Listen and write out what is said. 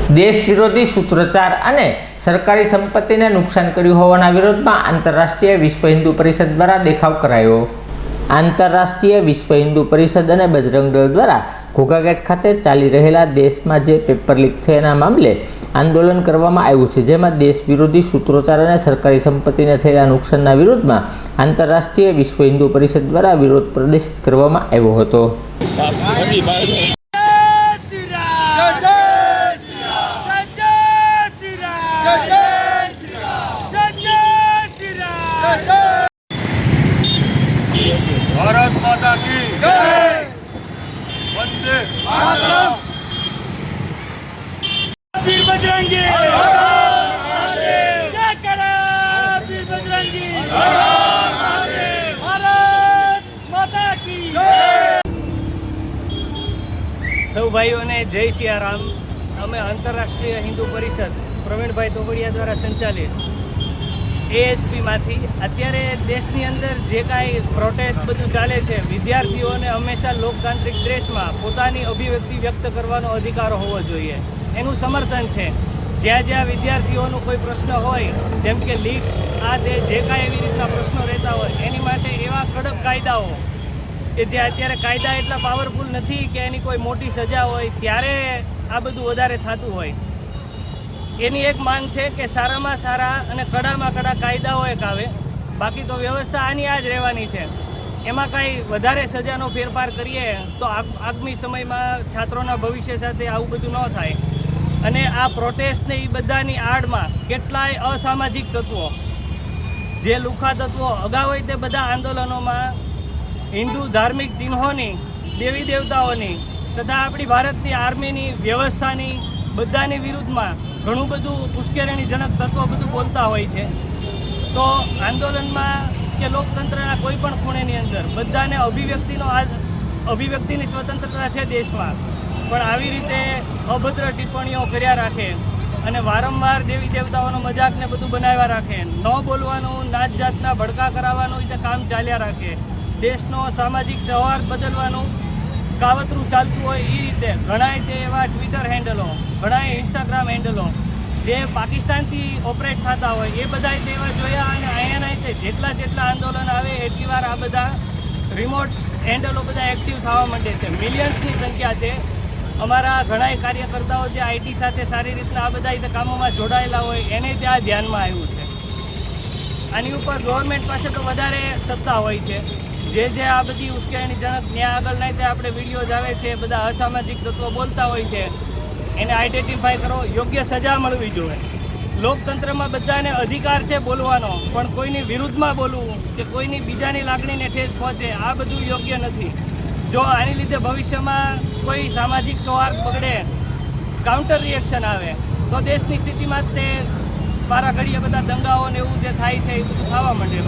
દેશ વિરોધી સૂત્રોચ્ચાર અને સરકારી સંપત્તિને નુકસાન કર્યું હોવાના વિરોધમાં આંતરરાષ્ટ્રીય વિશ્વ હિન્દુ પરિષદ દ્વારા દેખાવ કરાયો। આંતરરાષ્ટ્રીય વિશ્વ હિન્દુ પરિષદ અને બજરંગ દળ દ્વારા ઘોઘાઘાટ ખાતે ચાલી રહેલા દેશમાં જે પેપર લીક થયાના મામલે આંદોલન કરવામાં આવ્યું છે, જેમાં દેશ વિરોધી સૂત્રોચ્ચાર અને સરકારી સંપત્તિને થયેલા નુકસાનના વિરોધમાં આંતરરાષ્ટ્રીય વિશ્વ હિન્દુ પરિષદ દ્વારા વિરોધ પ્રદર્શિત કરવામાં આવ્યો હતો। भारत माता की जय, वंदे मातरम। वीर बजरंगी जय करो, वीर बजरंगी भारत माता की जय। सौ भाइयों ने जय सियाराम। અમે આંતરરાષ્ટ્રીય હિન્દુ પરિષદ પ્રવીણભાઈ તોગડિયા દ્વારા સંચાલિત AHPમાંથી અત્યારે દેશની અંદર જે કાંઈ પ્રોટેસ્ટ બધું ચાલે છે, વિદ્યાર્થીઓને હંમેશા લોકતાંત્રિક દેશમાં પોતાની અભિવ્યક્તિ વ્યક્ત કરવાનો અધિકાર હોવો જોઈએ, એનું સમર્થન છે। જ્યાં જ્યાં વિદ્યાર્થીઓનો કોઈ પ્રશ્ન હોય, જેમ કે લીક આ તે જે કાંઈ એવી રીતના પ્રશ્નો રહેતા હોય, એની માટે એવા કડક કાયદાઓ કે જે અત્યારે કાયદા એટલા પાવરફુલ નથી કે એની કોઈ મોટી સજા હોય, ત્યારે આ બધું વધારે થતું હોય। એની એક માંગ છે કે સારામાં સારા અને કડામાં કડા કાયદાઓ એક આવે, બાકી તો વ્યવસ્થા આની આ જ રહેવાની છે। એમાં કાંઈ વધારે સજાનો ફેરફાર કરીએ તો આગામી સમયમાં છાત્રોના ભવિષ્ય સાથે આવું બધું ન થાય। અને આ પ્રોટેસ્ટને એ બધાની આડમાં કેટલાય અસામાજિક તત્વો, જે લુખા તત્વો અગાઉ હોય તે બધા આંદોલનોમાં હિન્દુ ધાર્મિક ચિહ્નોની, દેવી દેવતાઓની તથા આપણી ભારતની આર્મીની વ્યવસ્થાની બધાની વિરુદ્ધમાં ઘણું બધું ઉશ્કેરણીજનક તત્વો બધું બોલતા હોય છે। તો આંદોલનમાં કે લોકતંત્રના કોઈ પણ ખૂણેની અંદર બધાને અભિવ્યક્તિની સ્વતંત્રતા છે દેશમાં, પણ આવી રીતે અભદ્ર ટિપ્પણીઓ કર્યા રાખે અને વારંવાર દેવી દેવતાઓનો મજાકને બધું બનાવ્યા રાખે, ન બોલવાનું, નાત જાતના ભડકા કરાવવાનું એ કામ ચાલ્યા રાખે, દેશનો સામાજિક સૌહાર્દ બદલવાનું કાવતરું ચાલતું હોય એ રીતે ઘણાય તે એવા ટ્વિટર હેન્ડલો, ઘણાય ઇન્સ્ટાગ્રામ હેન્ડલો જે પાકિસ્તાનથી ઓપરેટ થતા હોય એ બધા તેવા જોયા। અને અહીંયાના તે જેટલા આંદોલન આવે એટલી વાર આ બધા રિમોટ હેન્ડલો બધા એક્ટિવ થવા માંડે છે। મિલિયન્સની સંખ્યા છે। અમારા ઘણાય કાર્યકર્તાઓ જે IT સાથે સારી રીતના આ બધા કામોમાં જોડાયેલા હોય એને ત્યાં ધ્યાનમાં આવ્યું છે। આની ઉપર ગવર્મેન્ટ પાસે તો વધારે સત્તા હોય છે। જે આ બધી ઉશ્કેરણીજનક ન્યાય આગળ નહીં તે આપણે વિડીયોઝ આવે છે, બધા અસામાજિક તત્વો બોલતા હોય છે, એને આઈડેન્ટિફાય કરો, યોગ્ય સજા મળવી જોઈએ। લોકતંત્રમાં બધાને અધિકાર છે બોલવાનો, પણ કોઈની વિરુદ્ધમાં બોલવું કે કોઈની બીજાની લાગણીને ઠેસ પહોંચે આ બધું યોગ્ય નથી। જો આની લીધે ભવિષ્યમાં કોઈ સામાજિક સૌહાર્દ બગડે, કાઉન્ટર રિએક્શન આવે તો દેશની સ્થિતિમાં તે મારા ઘડીએ બધા દંગાઓ ને એવું જે થાય છે એ બધું થવા માંડે।